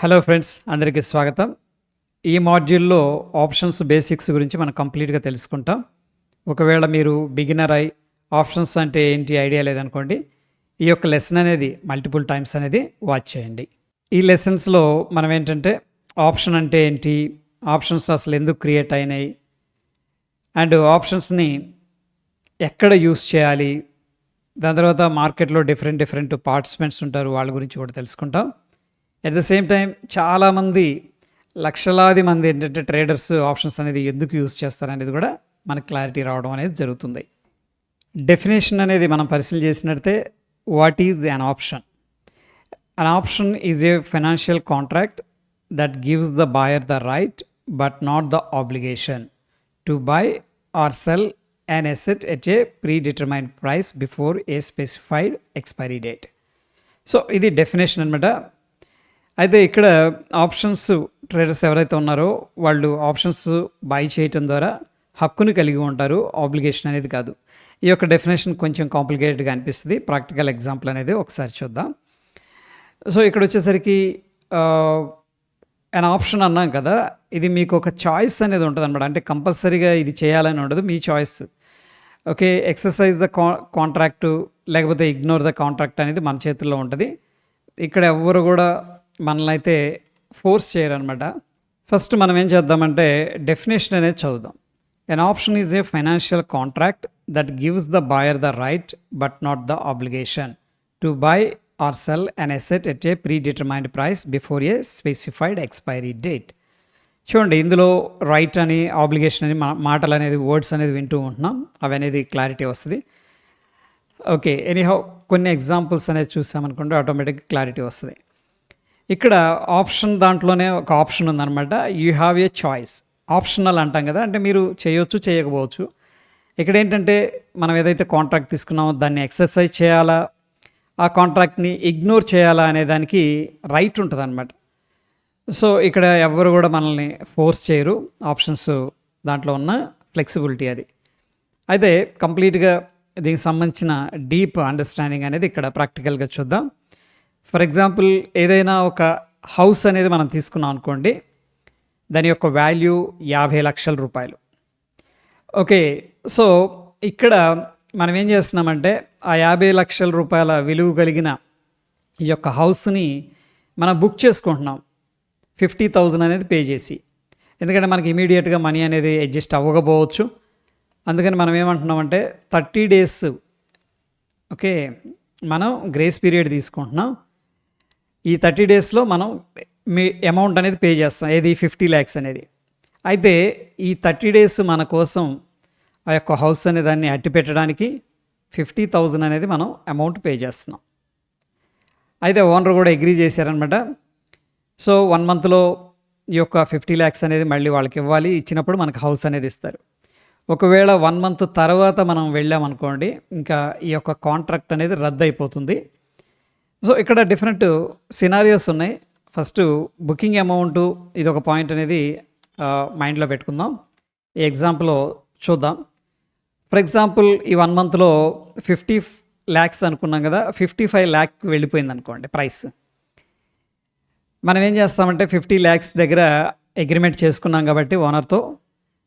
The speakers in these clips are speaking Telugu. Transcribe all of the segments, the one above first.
హలో ఫ్రెండ్స్, అందరికీ స్వాగతం. ఈ మాడ్యూల్లో ఆప్షన్స్ బేసిక్స్ గురించి మనం కంప్లీట్గా తెలుసుకుంటాం. ఒకవేళ మీరు బిగినర్ అయి ఆప్షన్స్ అంటే ఏంటి ఐడియా లేదనుకోండి, ఈ యొక్క లెసన్ అనేది మల్టిపుల్ టైమ్స్ అనేది వాచ్ చేయండి. ఈ లెసన్స్లో మనం ఏంటంటే ఆప్షన్ అంటే ఏంటి, ఆప్షన్స్ అసలు ఎందుకు క్రియేట్ అయినాయి, అండ్ ఆప్షన్స్ని ఎక్కడ యూస్ చేయాలి, దాని తర్వాత మార్కెట్లో డిఫరెంట్ పార్టిసిపెంట్స్ ఉంటారు, వాళ్ళ గురించి కూడా తెలుసుకుంటాం. ఎట్ ద సేమ్ టైం చాలామంది లక్షలాది మంది ఏంటంటే ట్రేడర్స్ ఆప్షన్స్ అనేది ఎందుకు యూస్ చేస్తారనేది కూడా మనకు క్లారిటీ రావడం అనేది జరుగుతుంది. డెఫినేషన్ అనేది మనం పరిశీలన చేసినట్టే, what is an option? An option is a financial contract that gives the buyer the right but not the obligation to buy or sell an asset at a predetermined price before a specified expiry date. So ఇది డెఫినేషన్ అనమాట. అయితే ఇక్కడ ఆప్షన్స్ ట్రేడర్స్ ఎవరైతే ఉన్నారో వాళ్ళు ఆప్షన్స్ బై చేయటం ద్వారా హక్కును కలిగి ఉంటారు, ఆబ్లిగేషన్ అనేది కాదు. ఈ యొక్క డెఫినేషన్ కొంచెం కాంప్లికేటెడ్గా అనిపిస్తుంది. ప్రాక్టికల్ ఎగ్జాంపుల్ అనేది ఒకసారి చూద్దాం. సో ఇక్కడ వచ్చేసరికి అన్ ఆప్షన్ అన్నాం కదా, ఇది మీకు ఒక చాయిస్ అనేది ఉంటుంది అనమాట. అంటే కంపల్సరీగా ఇది చేయాలని ఉండదు, మీ choice. Okay, exercise the contract లేకపోతే ఇగ్నోర్ ద కాంట్రాక్ట్ అనేది మన చేతుల్లో ఉంటుంది. ఇక్కడ ఎవ్వరు కూడా మనల్ని అయితే ఫోర్స్ చేయరనమాట. ఫస్ట్ మనం ఏం చేద్దామంటే డెఫినేషన్ అనేది చదువుదాం. An option is a financial contract that gives the buyer the right but not the obligation to buy or sell an asset at a predetermined price before a specified expiry date. చూడండి, ఇందులో రైట్ అని ఆబ్లిగేషన్ అని మాటలు అనేది వర్డ్స్ అనేది వింటూ ఉంటున్నాం, అవి అనేది క్లారిటీ వస్తుంది. ఓకే, ఎనీహౌ కొన్ని ఎగ్జాంపుల్స్ అనేది చూసామనుకుంటే ఆటోమేటిక్గా క్లారిటీ వస్తుంది. ఇక్కడ ఆప్షన్ దాంట్లోనే ఒక ఆప్షన్ ఉందన్నమాట. You have a choice. Optional అంటాం కదా, అంటే మీరు చేయొచ్చు చేయకపోవచ్చు. ఇక్కడ ఏంటంటే మనం ఏదైతే కాంట్రాక్ట్ తీసుకున్నామో దాన్ని ఎక్సర్సైజ్ చేయాలా, ఆ కాంట్రాక్ట్ని ఇగ్నోర్ చేయాలా అనే దానికి రైట్ ఉంటుంది అనమాట. సో ఇక్కడ ఎవరు కూడా మనల్ని ఫోర్స్ చేయరు, ఆప్షన్స్ దాంట్లో ఉన్న ఫ్లెక్సిబిలిటీ అది. అయితే కంప్లీట్గా దీనికి సంబంధించిన డీప్ అండర్స్టాండింగ్ అనేది ఇక్కడ ప్రాక్టికల్గా చూద్దాం. ఫర్ ఎగ్జాంపుల్, ఏదైనా ఒక హౌస్ అనేది మనం తీసుకున్నాం అనుకోండి, దాని యొక్క వాల్యూ 50 లక్షల రూపాయలు. ఓకే, సో ఇక్కడ మనం ఏం చేస్తున్నామంటే ఆ 50 లక్షల రూపాయల విలువ కలిగిన ఈ యొక్క హౌస్ని మనం బుక్ చేసుకుంటున్నాం 50,000 అనేది పే చేసి. ఎందుకంటే మనకి ఇమీడియట్గా మనీ అనేది అడ్జస్ట్ అవ్వకపోవచ్చు. అందుకని మనం ఏమంటున్నామంటే 30 days ఓకే మనం గ్రేస్ పీరియడ్ తీసుకుంటున్నాం. ఈ 30 daysలో మనం మీ అమౌంట్ అనేది పే చేస్తాం, ఏది 50 lakhs అనేది. అయితే ఈ 30 days మన కోసం ఆ యొక్క హౌస్ అనే దాన్ని అట్టి పెట్టడానికి 50,000 అనేది మనం అమౌంట్ పే చేస్తున్నాం. అయితే ఓనర్ కూడా అగ్రీ చేశారనమాట. సో 1 monthలో ఈ యొక్క 50 lakhs అనేది మళ్ళీ వాళ్ళకి ఇవ్వాలి, ఇచ్చినప్పుడు మనకు హౌస్ అనేది ఇస్తారు. ఒకవేళ 1 month తర్వాత మనం వెళ్ళామనుకోండి, ఇంకా ఈ యొక్క కాంట్రాక్ట్ అనేది రద్దు అయిపోతుంది. సో ఇక్కడ డిఫరెంట్ సినారియోస్ ఉన్నాయి. ఫస్ట్ బుకింగ్ అమౌంట్, ఇది ఒక పాయింట్ అనేది మైండ్లో పెట్టుకుందాం. ఈ ఎగ్జాంపుల్ చూద్దాం. ఫర్ ఎగ్జాంపుల్, ఈ 1 monthలో 50 lakhs అనుకున్నాం కదా, 55 lakh వెళ్ళిపోయింది అనుకోండి ప్రైస్. మనం ఏం చేస్తామంటే 50 lakhs దగ్గర అగ్రిమెంట్ చేసుకున్నాం కాబట్టి ఓనర్తో,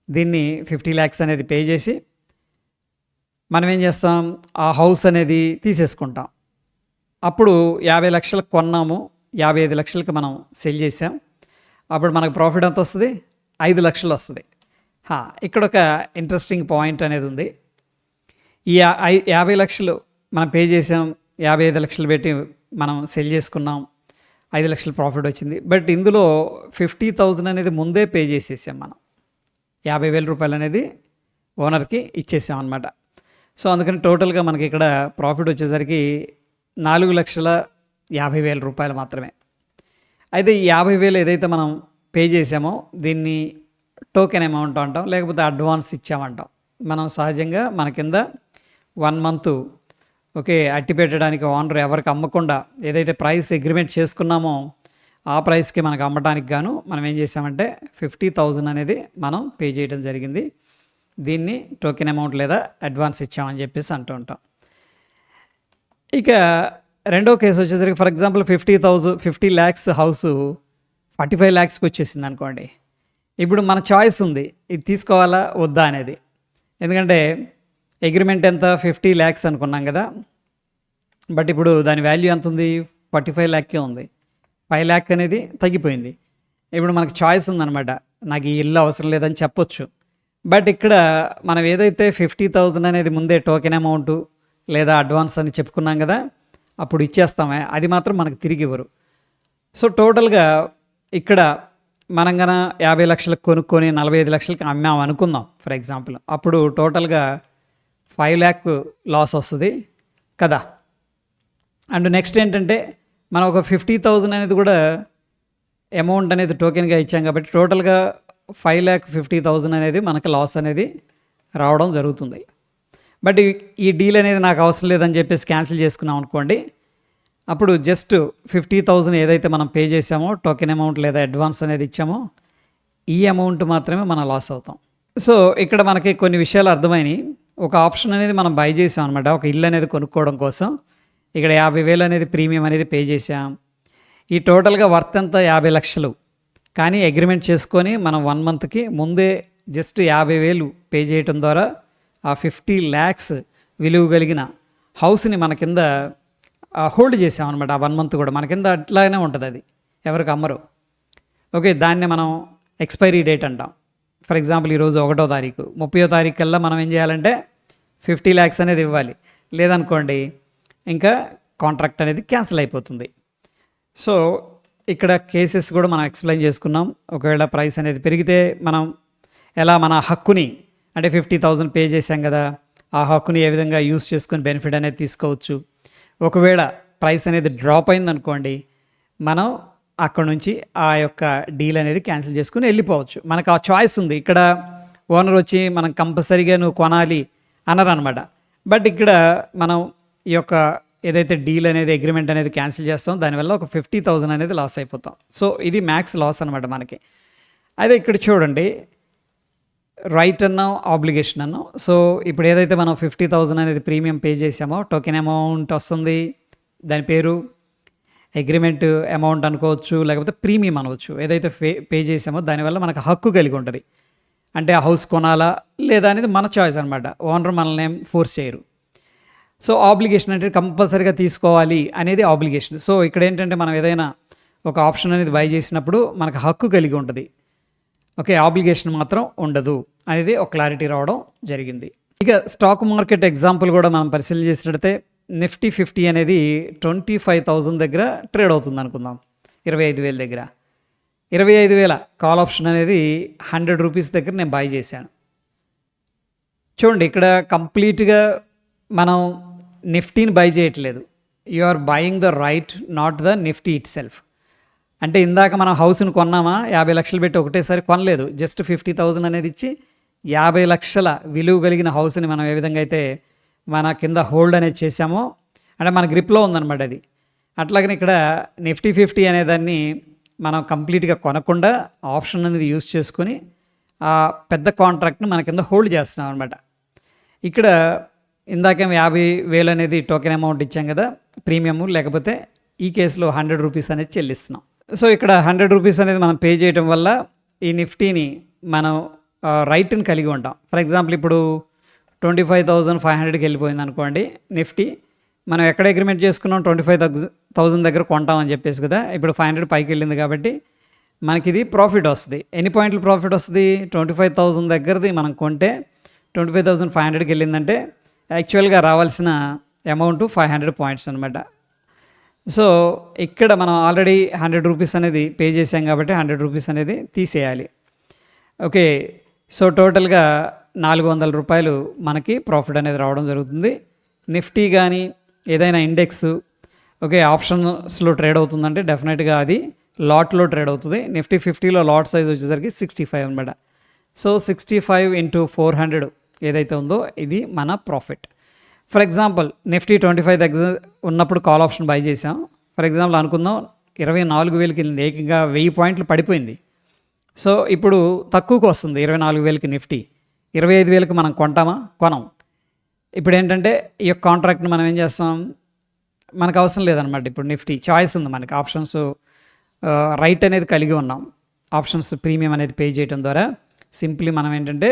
దీన్ని 50 lakhs అనేది పే చేసి మనం ఏం చేస్తాం, ఆ హౌస్ అనేది తీసేసుకుంటాం. అప్పుడు 50 లక్షలకు కొన్నాము, 55 లక్షలకి మనం సెల్ చేసాం. అప్పుడు మనకు ప్రాఫిట్ ఎంత వస్తుంది? 5 లక్షలు వస్తుంది. ఇక్కడ ఒక ఇంట్రెస్టింగ్ పాయింట్ అనేది ఉంది. ఈ 50 లక్షలు మనం పే చేసాం, 55 లక్షలు పెట్టి మనం సెల్ చేసుకున్నాం, 5 లక్షలు ప్రాఫిట్ వచ్చింది. బట్ ఇందులో 50,000 అనేది ముందే పే చేసేసాం మనం, 50,000 రూపాయలు అనేది ఓనర్కి ఇచ్చేసాం అనమాట. సో అందుకని టోటల్గా మనకి ఇక్కడ ప్రాఫిట్ వచ్చేసరికి 4,50,000 రూపాయలు మాత్రమే. అయితే ఈ 50,000 ఏదైతే మనం పే చేసామో దీన్ని టోకెన్ అమౌంట్ అంటాం, లేకపోతే అడ్వాన్స్ ఇచ్చామంటాం. మనం సహజంగా మన కింద 1 month ఓకే అట్టి పెట్టడానికి ఓనర్ ఎవరికి అమ్మకుండా ఏదైతే ప్రైస్ అగ్రిమెంట్ చేసుకున్నామో ఆ ప్రైస్కి మనకు అమ్మడానికి గాను మనం ఏం చేసామంటే 50,000 అనేది మనం పే చేయడం జరిగింది. దీన్ని టోకెన్ అమౌంట్ లేదా అడ్వాన్స్ ఇచ్చామని చెప్పేసి అంటూ ఉంటాం. ఇక రెండో కేసు వచ్చేసరికి ఫర్ ఎగ్జాంపుల్ 50 lakhs హౌసు 45 ల్యాక్స్కి వచ్చేసింది అనుకోండి. ఇప్పుడు మన చాయిస్ ఉంది, ఇది తీసుకోవాలా వద్దా అనేది. ఎందుకంటే అగ్రిమెంట్ ఎంత 50 ల్యాక్స్ అనుకున్నాం కదా, బట్ ఇప్పుడు దాని వాల్యూ ఎంత ఉంది, 45 ల్యాక్కే ఉంది. 5 ల్యాక్ అనేది తగ్గిపోయింది. ఇప్పుడు మనకు చాయిస్ ఉందన్నమాట, నాకు ఈ ఇల్లు అవసరం లేదని చెప్పొచ్చు. బట్ ఇక్కడ మనం ఏదైతే 50,000 అనేది ముందే టోకెన్ అమౌంట్ లేదా అడ్వాన్స్ అని చెప్పుకున్నాం కదా, అప్పుడు ఇచ్చేస్తామే, అది మాత్రం మనకు తిరిగి ఇవ్వరు. సో టోటల్గా ఇక్కడ మనం గన 50 లక్షలకు కొనుక్కొని 45 లక్షలకి అమ్మాం అనుకుందాం ఫర్ ఎగ్జాంపుల్, అప్పుడు టోటల్గా 5 ల్యాక్ లాస్ వస్తుంది కదా. అండ్ నెక్స్ట్ ఏంటంటే మనం ఒక 50,000 అనేది కూడా అమౌంట్ అనేది టోకెన్గా ఇచ్చాం కాబట్టి టోటల్గా 5,50,000 అనేది మనకు లాస్ అనేది రావడం జరుగుతుంది. బట్ ఈ డీల్ అనేది నాకు అవసరం లేదని చెప్పేసి క్యాన్సిల్ చేసుకున్నాం అనుకోండి, అప్పుడు జస్ట్ 50,000 ఏదైతే మనం పే చేసామో టోకెన్ అమౌంట్ లేదా అడ్వాన్స్ అనేది ఇచ్చామో ఈ అమౌంట్ మాత్రమే మనం లాస్ అవుతాం. సో ఇక్కడ మనకి కొన్ని విషయాలు అర్థమైనాయి. ఒక ఆప్షన్ అనేది మనం బై చేసాం అనమాట, ఒక ఇల్లు అనేది కొనుక్కోవడం కోసం. ఇక్కడ 50,000 అనేది ప్రీమియం అనేది పే చేసాం. ఈ టోటల్గా వర్త్ ఎంత 50 లక్షలు, కానీ అగ్రిమెంట్ చేసుకొని మనం 1 మంత్కి ముందే జస్ట్ 50,000 పే చేయటం ద్వారా ఆ 50 ల్యాక్స్ విలువ కలిగిన హౌస్ని మన కింద హోల్డ్ చేసామన్నమాట. ఆ 1 మంత్ కూడా మన కింద అట్లానే ఉంటుంది, అది ఎవరికి అమ్మరు. ఓకే, దాన్ని మనం ఎక్స్పైరీ డేట్ అంటాం. ఫర్ ఎగ్జాంపుల్ ఈరోజు 1వ తారీఖు, 30వ తారీఖు కల్లా మనం ఏం చేయాలంటే 50 ల్యాక్స్ అనేది ఇవ్వాలి, లేదనుకోండి ఇంకా కాంట్రాక్ట్ అనేది క్యాన్సిల్ అయిపోతుంది. సో ఇక్కడ కేసెస్ కూడా మనం ఎక్స్ప్లెయిన్ చేసుకున్నాం. ఒకవేళ ప్రైస్ అనేది పెరిగితే మనం ఎలా మన హక్కుని, అంటే 50,000 పే చేసాం కదా, ఆ హక్కుని ఏ విధంగా యూస్ చేసుకుని బెనిఫిట్ అనేది తీసుకోవచ్చు. ఒకవేళ ప్రైస్ అనేది డ్రాప్ అయిందనుకోండి, మనం అక్కడ నుంచి ఆ యొక్క డీల్ అనేది క్యాన్సిల్ చేసుకుని వెళ్ళిపోవచ్చు. మనకు ఆ చాయిస్ ఉంది. ఇక్కడ ఓనర్ వచ్చి మనం కంపల్సరీగా నువ్వు కొనాలి అన్నారు అనమాట. బట్ ఇక్కడ మనం ఈ యొక్క ఏదైతే డీల్ అనేది అగ్రిమెంట్ అనేది క్యాన్సిల్ చేస్తాం, దానివల్ల ఒక 50,000 అనేది లాస్ అయిపోతాం. సో ఇది మ్యాక్స్ లాస్ అనమాట మనకి. అదే ఇక్కడ చూడండి, రైట్ అన్నాం, ఆబ్లిగేషన్ అన్నాం. సో ఇప్పుడు ఏదైతే మనం 50,000 అనేది ప్రీమియం పే చేసామో టోకెన్ అమౌంట్ వస్తుంది, దాని పేరు అగ్రిమెంట్ అమౌంట్ అనుకోవచ్చు, లేకపోతే ప్రీమియం అనవచ్చు. ఏదైతే పే చేసామో దానివల్ల మనకు హక్కు కలిగి ఉంటుంది. అంటే ఆ హౌస్ కొనాలా లేదా అనేది మన చాయిస్ అనమాట, ఓనర్ మనల్ని ఏం ఫోర్స్ చేయరు. సో ఆబ్లిగేషన్ అంటే కంపల్సరీగా తీసుకోవాలి అనేది ఆబ్లిగేషన్. సో ఇక్కడ ఏంటంటే మనం ఏదైనా ఒక ఆప్షన్ అనేది బై చేసినప్పుడు మనకు హక్కు కలిగి ఉంటుంది, ఓకే, ఆబ్లిగేషన్ మాత్రం ఉండదు అనేది ఒక క్లారిటీ రావడం జరిగింది. ఇక స్టాక్ మార్కెట్ ఎగ్జాంపుల్ కూడా మనం పరిశీలన చేసినట్లయితే నిఫ్టీ 50 అనేది 25,000 దగ్గర ట్రేడ్ అవుతుంది అనుకుందాం, 25,000 దగ్గర. 25,000 కాల్ ఆప్షన్ అనేది 100 రూపీస్ దగ్గర నేను బై చేశాను. చూడండి, ఇక్కడ కంప్లీట్గా మనం నిఫ్టీని బై చేయట్లేదు, you are buying the right, not the Nifty itself. అంటే ఇందాక మనం హౌస్ని కొన్నామా, 50 లక్షలు పెట్టి ఒకటేసారి కొనలేదు, జస్ట్ 50,000 అనేది ఇచ్చి 50 లక్షల విలువ కలిగిన హౌస్ని మనం ఏ విధంగా అయితే మన కింద హోల్డ్ అనేది చేసామో, అంటే మన గ్రిప్లో ఉందన్నమాట అది. అట్లాగని ఇక్కడ నిఫ్టీ 50 అనేదాన్ని మనం కంప్లీట్గా కొనకుండా ఆప్షన్ అనేది యూస్ చేసుకొని ఆ పెద్ద కాంట్రాక్ట్ని మన కింద హోల్డ్ చేస్తున్నాం అనమాట. ఇక్కడ ఇందాకేమో 50,000 అనేది టోకెన్ అమౌంట్ ఇచ్చాం కదా ప్రీమియము, లేకపోతే ఈ కేసులో 100 రూపీస్ అనేది చెల్లిస్తున్నాం. సో ఇక్కడ 100 రూపీస్ అనేది మనం పే చేయడం వల్ల ఈ నిఫ్టీని మనం రైట్ని కలిగి ఉంటాం. ఫర్ ఎగ్జాంపుల్ ఇప్పుడు 25,500కి వెళ్ళిపోయింది అనుకోండి నిఫ్టీ, మనం ఎక్కడ అగ్రిమెంట్ చేసుకున్నాం 25,000 దగ్గర కొంటామని చెప్పేసి కదా. ఇప్పుడు 500 పైకి వెళ్ళింది కాబట్టి మనకి ఇది ప్రాఫిట్ వస్తుంది. ఎన్ని పాయింట్లు ప్రాఫిట్ వస్తుంది, 25,000 దగ్గరది మనం కొంటే 25,500కి వెళ్ళిందంటే యాక్చువల్గా రావాల్సిన అమౌంట్ 500 పాయింట్స్ అనమాట. సో ఇక్కడ మనం ఆల్రెడీ 100 రూపీస్ అనేది పే చేసాం కాబట్టి 100 రూపీస్ అనేది తీసేయాలి. ఓకే, సో టోటల్గా 400 రూపాయలు మనకి ప్రాఫిట్ అనేది రావడం జరుగుతుంది. నిఫ్టీ కానీ ఏదైనా ఇండెక్స్ ఓకే ఆప్షన్స్లో ట్రేడ్ అవుతుందంటే డెఫినెట్గా అది లాట్లో ట్రేడ్ అవుతుంది. నిఫ్టీ 50లో లాట్ సైజ్ వచ్చేసరికి 65 అనమాట. సో 65 × 400 ఏదైతే ఉందో ఇది మన ప్రాఫిట్. ఫర్ ఎగ్జాంపుల్ నిఫ్టీ 25 దగ్గర ఉన్నప్పుడు కాల్ ఆప్షన్ బై చేసాం. ఫర్ ఎగ్జాంపుల్ అనుకుందాం 24,000కి వెళ్ళింది, ఏకంగా 1000 పాయింట్లు పడిపోయింది. సో ఇప్పుడు తక్కువకు వస్తుంది 24,000కి నిఫ్టీ, 25,000కి మనం కొంటామా, కొనం. ఇప్పుడు ఏంటంటే ఈ యొక్క కాంట్రాక్ట్ని మనం ఏం చేస్తాం, మనకు అవసరం లేదనమాట. ఇప్పుడు నిఫ్టీ చాయిస్ ఉంది మనకి, ఆప్షన్స్ రైట్ అనేది కలిగి ఉన్నాం. ఆప్షన్స్ ప్రీమియం అనేది పే చేయడం ద్వారా సింప్లీ మనం ఏంటంటే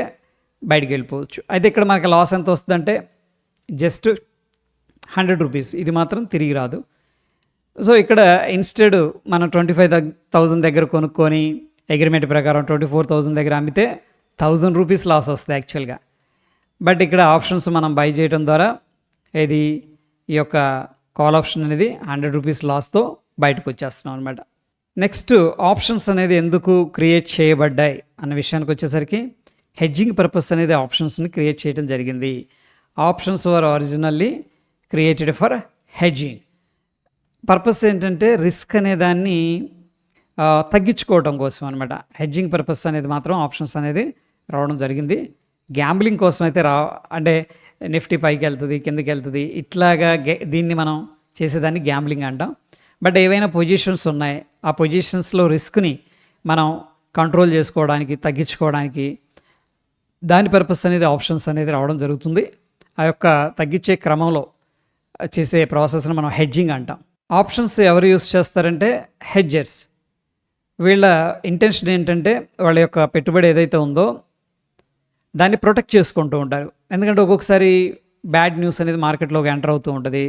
బయటికి వెళ్ళిపోవచ్చు. అయితే ఇక్కడ మనకి లాస్ ఎంత వస్తుందంటే జస్ట్ 100 రూపీస్. ఇది మాత్రం తిరిగి రాదు. సో ఇక్కడ ఇన్స్టెడ్ మనం 25,000 దగ్గర కొనుక్కొని అగ్రిమెంట్ ప్రకారం 24,000 దగ్గర అమ్మితే 1,000 రూపీస్ లాస్ వస్తుంది యాక్చువల్గా. బట్ ఇక్కడ ఆప్షన్స్ మనం బై చేయడం ద్వారా ఇది ఈ యొక్క కాల్ ఆప్షన్ అనేది 100 రూపీస్ లాస్తో బయటకు వచ్చేస్తున్నాం అనమాట. నెక్స్ట్ ఆప్షన్స్ అనేది ఎందుకు క్రియేట్ చేయబడ్డాయి అన్న విషయానికి వచ్చేసరికి హెడ్జింగ్ పర్పస్ అనేది ఆప్షన్స్ని క్రియేట్ చేయడం జరిగింది. Options were originally created for hedging. Purpose ఏంటంటే రిస్క్ అనే దాన్ని తగ్గించుకోవడం కోసం అనమాట. హెడ్జింగ్ పర్పస్ అనేది మాత్రం ఆప్షన్స్ అనేది రావడం జరిగింది. గ్యాంబ్లింగ్ కోసం అయితే అంటే నిఫ్టీ పైకి వెళ్తుంది, కిందకి వెళ్తుంది, ఇట్లాగా దీన్ని మనం చేసేదాన్ని గ్యాంబ్లింగ్ అంటాం. బట్ ఏవైనా పొజిషన్స్ ఉన్నాయి, ఆ పొజిషన్స్లో రిస్క్ని మనం కంట్రోల్ చేసుకోవడానికి, తగ్గించుకోవడానికి దాని పర్పస్ అనేది ఆప్షన్స్ అనేది రావడం జరుగుతుంది. ఆ యొక్క తగ్గించే క్రమంలో చేసే ప్రాసెస్ని మనం హెడ్జింగ్ అంటాం. ఆప్షన్స్ ఎవరు యూస్ చేస్తారంటే హెడ్జర్స్. వీళ్ళ ఇంటెన్షన్ ఏంటంటే వాళ్ళ యొక్క పెట్టుబడి ఏదైతే ఉందో దాన్ని ప్రొటెక్ట్ చేసుకుంటూ ఉంటారు. ఎందుకంటే ఒక్కొక్కసారి బ్యాడ్ న్యూస్ అనేది మార్కెట్లోకి ఎంటర్ అవుతూ ఉంటుంది.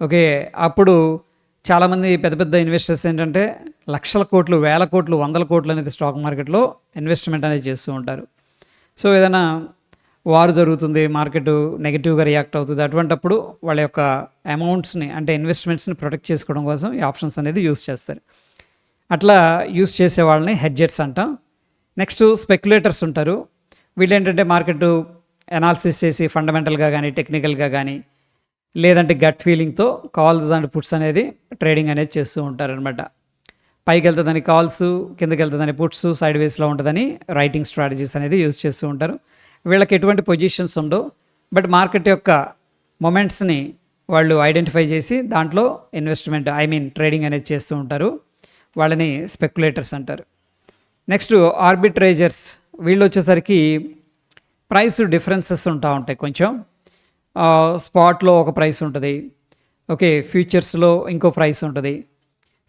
ఓకే, అప్పుడు చాలామంది పెద్ద పెద్ద ఇన్వెస్టర్స్ ఏంటంటే లక్షల కోట్లు, వేల కోట్లు, వందల కోట్లు అనేది స్టాక్ మార్కెట్లో ఇన్వెస్ట్మెంట్ అనేది చేస్తూ ఉంటారు. సో ఏదైనా వారు జరుగుతుంది, మార్కెట్ నెగిటివ్గా రియాక్ట్ అవుతుంది, అటువంటప్పుడు వాళ్ళ యొక్క అమౌంట్స్ని అంటే ఇన్వెస్ట్మెంట్స్ని ప్రొటెక్ట్ చేసుకోవడం కోసం ఈ ఆప్షన్స్ అనేది యూస్ చేస్తారు. అట్లా యూస్ చేసే వాళ్ళని హెడ్జర్స్ అంటాం. నెక్స్ట్ స్పెక్యులేటర్స్ ఉంటారు. వీళ్ళు ఏంటంటే మార్కెట్ అనాలిసిస్ చేసి ఫండమెంటల్గా కానీ టెక్నికల్గా కానీ లేదంటే గట్ ఫీలింగ్తో కాల్స్ అండ్ పుట్స్ అనేది ట్రేడింగ్ అనేది చేస్తూ ఉంటారనమాట. పైకి వెళ్తుందని కాల్స్, కిందకి వెళ్తుందని పుట్స్, సైడ్ వేస్లో ఉంటుందని రైటింగ్ స్ట్రాటజీస్ అనేది యూజ్ చేస్తూ ఉంటారు. వీళ్ళకి ఎటువంటి పొజిషన్స్ ఉండవు, బట్ మార్కెట్ యొక్క మొమెంట్స్ని వాళ్ళు ఐడెంటిఫై చేసి దాంట్లో ఇన్వెస్ట్మెంట్ ట్రేడింగ్ అనేది చేస్తూ ఉంటారు. వాళ్ళని స్పెక్యులేటర్స్ అంటారు. నెక్స్ట్ ఆర్బిట్రేజర్స్. వీళ్ళు వచ్చేసరికి ప్రైస్ డిఫరెన్సెస్ ఉంటాయి కొంచెం. స్పాట్లో ఒక ప్రైస్ ఉంటుంది, ఓకే, ఫ్యూచర్స్లో ఇంకో ప్రైస్ ఉంటుంది.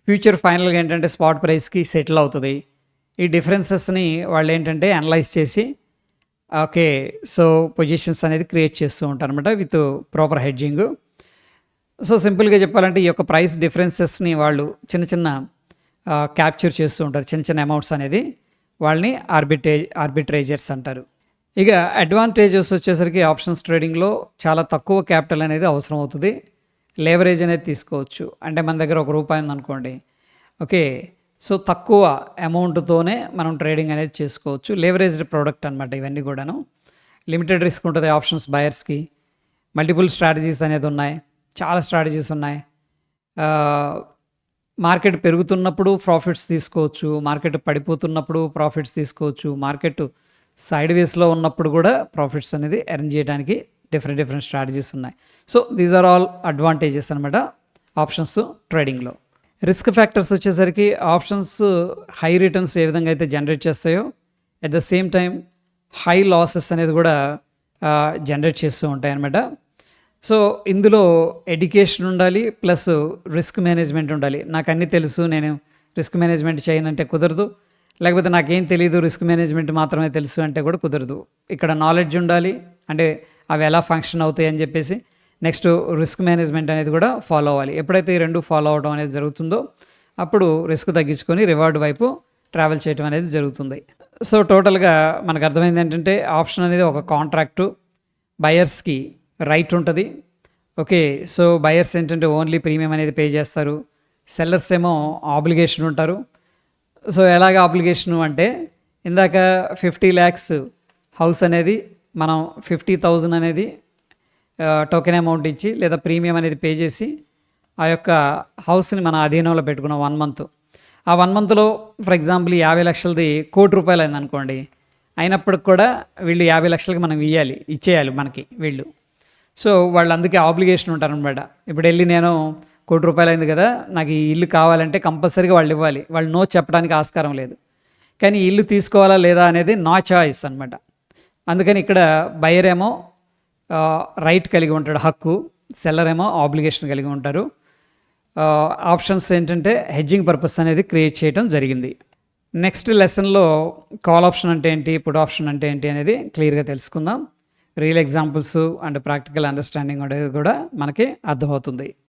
ఫ్యూచర్ ఫైనల్గా ఏంటంటే స్పాట్ ప్రైస్కి సెటిల్ అవుతుంది. ఈ డిఫరెన్సెస్ని వాళ్ళు ఏంటంటే అనలైజ్ చేసి ఓకే సో పొజిషన్స్ అనేది క్రియేట్ చేస్తూ ఉంటారు అనమాట విత్ ప్రాపర్ హెడ్జింగ్. సో సింపుల్గా చెప్పాలంటే ఈ యొక్క ప్రైస్ డిఫరెన్సెస్ని వాళ్ళు చిన్న చిన్న క్యాప్చర్ చేస్తూ ఉంటారు, చిన్న చిన్న అమౌంట్స్ అనేది. వాళ్ళని ఆర్బిట్రేజర్స్ అంటారు. ఇక అడ్వాంటేజెస్ వచ్చేసరికి ఆప్షన్స్ ట్రేడింగ్లో చాలా తక్కువ క్యాపిటల్ అనేది అవసరం అవుతుంది. లేవరేజ్ అనేది తీసుకోవచ్చు. అంటే మన దగ్గర ₹1 ఉందనుకోండి, ఓకే, సో తక్కువ అమౌంట్తోనే మనం ట్రేడింగ్ అనేది చేసుకోవచ్చు. లేవరేజ్డ్ ప్రోడక్ట్ అనమాట ఇవన్నీ కూడాను. లిమిటెడ్ రిస్క్ ఉంటుంది ఆప్షన్స్ బయర్స్కి. మల్టిపుల్ స్ట్రాటజీస్ అనేది ఉన్నాయి, చాలా స్ట్రాటజీస్ ఉన్నాయి. మార్కెట్ పెరుగుతున్నప్పుడు ప్రాఫిట్స్ తీసుకోవచ్చు, మార్కెట్ పడిపోతున్నప్పుడు ప్రాఫిట్స్ తీసుకోవచ్చు, మార్కెట్ సైడ్ వేస్లో ఉన్నప్పుడు కూడా ప్రాఫిట్స్ అనేది ఎర్న్ చేయడానికి డిఫరెంట్ స్ట్రాటజీస్ ఉన్నాయి. So these are all advantages అనమాట ఆప్షన్స్ ట్రేడింగ్లో. రిస్క్ ఫ్యాక్టర్స్ వచ్చేసరికి ఆప్షన్స్ హై రిటర్న్స్ ఏ విధంగా అయితే జనరేట్ చేస్తాయో at the same time high losses అనేది కూడా జనరేట్ చేస్తూ ఉంటాయి అన్నమాట. సో ఇందులో ఎడ్యుకేషన్ ఉండాలి, ప్లస్ రిస్క్ మేనేజ్మెంట్ ఉండాలి. నాకు అన్నీ తెలుసు, నేను రిస్క్ మేనేజ్మెంట్ చేయనంటే కుదరదు. లేకపోతే నాకేం తెలియదు, రిస్క్ మేనేజ్మెంట్ మాత్రమే తెలుసు అంటే కూడా కుదరదు. ఇక్కడ నాలెడ్జ్ ఉండాలి, అంటే అవి ఎలా ఫంక్షన్ అవుతాయి అని చెప్పేసి. నెక్స్ట్ రిస్క్ మేనేజ్మెంట్ అనేది కూడా ఫాలో అవ్వాలి. ఎప్పుడైతే ఈ రెండు ఫాలో అవడం అనేది జరుగుతుందో అప్పుడు రిస్క్ తగ్గించుకొని రివార్డ్ వైపు ట్రావెల్ చేయడం అనేది జరుగుతుంది. సో టోటల్గా మనకు అర్థమైంది ఏంటంటే ఆప్షన్ అనేది ఒక కాంట్రాక్టు, బయర్స్కి రైట్ ఉంటుంది. ఓకే, సో బయర్స్ ఏంటంటే ఓన్లీ ప్రీమియం అనేది పే చేస్తారు, సెల్లర్స్ ఏమో ఆబ్లిగేషన్ ఉంటారు. సో ఎలాగ ఆబ్లిగేషను అంటే ఇందాక 50 lakhs హౌస్ అనేది మనం 50,000 అనేది టోకెన్ అమౌంట్ ఇచ్చి లేదా ప్రీమియం అనేది పే చేసి ఆ యొక్క హౌస్ని మన అధీనంలో పెట్టుకున్నాం 1 month. ఆ 1 monthలో ఫర్ ఎగ్జాంపుల్ 50 లక్షలది ₹1,00,00,000 అయింది అనుకోండి, అయినప్పటికి కూడా వీళ్ళు 50 లక్షలకి మనం ఇచ్చేయాలి మనకి వీళ్ళు. సో వాళ్ళు అందుకే ఆబ్లిగేషన్ ఉంటారనమాట. ఇప్పుడు వెళ్ళి నేను ₹1,00,00,000 అయింది కదా, నాకు ఈ ఇల్లు కావాలంటే కంపల్సరీగా వాళ్ళు ఇవ్వాలి. వాళ్ళు నో చెప్పడానికి ఆస్కారం లేదు. కానీ ఈ ఇల్లు తీసుకోవాలా లేదా అనేది నా చాయిస్ అనమాట. అందుకని ఇక్కడ బయర్ ఏమో రైట్ కలిగి ఉంటాడు, హక్కు, సెల్లర్ ఏమో ఆబ్లిగేషన్ కలిగి ఉంటారు. ఆప్షన్స్ ఏంటంటే హెడ్జింగ్ పర్పస్ అనేది క్రియేట్ చేయడం జరిగింది. నెక్స్ట్ లెసన్లో కాల్ ఆప్షన్ అంటే ఏంటి, పుట్ ఆప్షన్ అంటే ఏంటి అనేది క్లియర్గా తెలుసుకుందాం. Real examples and practical understanding అనేది కూడా మనకి అర్థమవుతుంది.